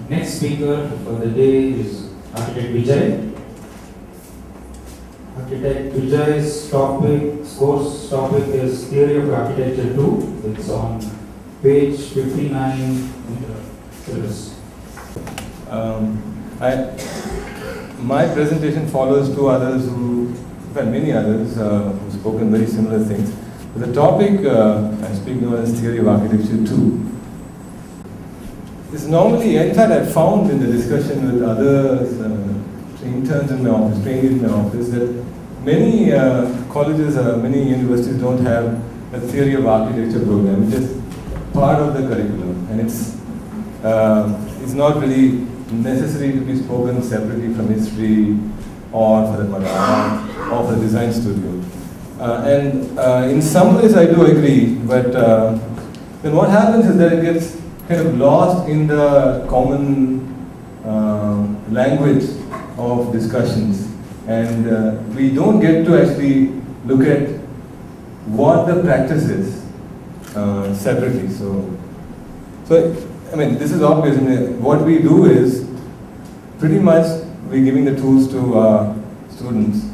Next speaker for the day is Architect Vijay. Architect Vijay's course topic is Theory of Architecture 2. It's on page 59 in the syllabus. My presentation follows two others many others who've spoken very similar things. But the topic I'm speaking on is Theory of Architecture 2. It's normally, in fact, I found in the discussion with others, interns in my office, trainees in my office, that many colleges, many universities don't have a Theory of Architecture program, which is part of the curriculum, and it's not really necessary to be spoken separately from history or for the art or for the design studio. In some ways I do agree, but then what happens is that it gets kind of lost in the common language of discussions, and we don't get to actually look at what the practice is separately. So I mean, this is obvious. I mean, what we do is pretty much we're giving the tools to students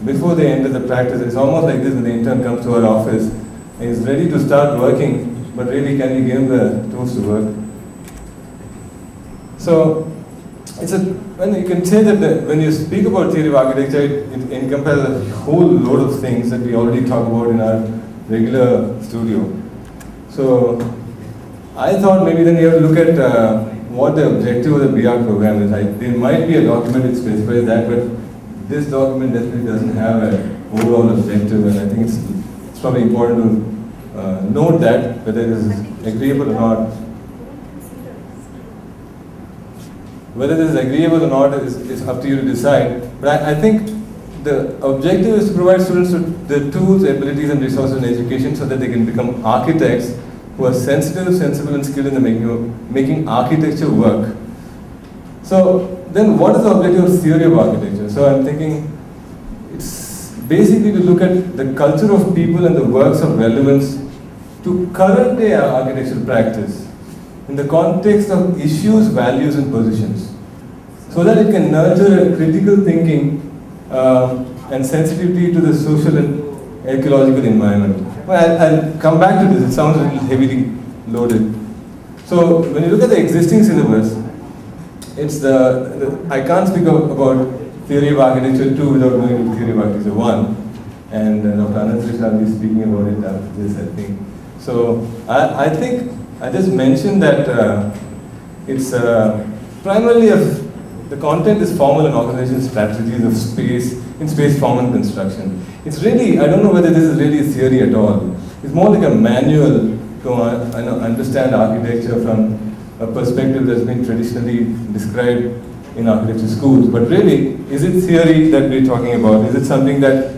before they enter the practice. It's almost like this when the intern comes to our office and is ready to start working, but really can we give him the tools to work? So when you can say that when you speak about theory of architecture, it encompasses a whole load of things that we already talk about in our regular studio. So I thought maybe then you have to look at what the objective of the BR program is. There might be a document that specifies that, but this document definitely doesn't have an overall objective, and I think it's probably important to note that whether it is agreeable or not. Whether this is agreeable or not is up to you to decide. But I think the objective is to provide students with the tools, abilities, and resources in education so that they can become architects who are sensitive, sensible, and skilled in the making architecture work. So then what is the objective of theory of architecture? So I'm thinking it's basically to look at the culture of people and the works of relevance to current day architectural practice in the context of issues, values, and positions, so that it can nurture a critical thinking and sensitivity to the social and ecological environment. Well, I'll come back to this. It sounds a little heavily loaded. So when you look at the existing syllabus, it's I can't speak about theory of architecture 2 without going to theory of architecture 1, and Dr. Anand shall be speaking about it after this, I think. So I think I just mentioned that it's primarily the content is formal and organizational strategies of space form and construction. It's really, I don't know whether this is really a theory at all. It's more like a manual to understand architecture from a perspective that's been traditionally described in architecture schools. But really, is it theory that we're talking about? Is it something that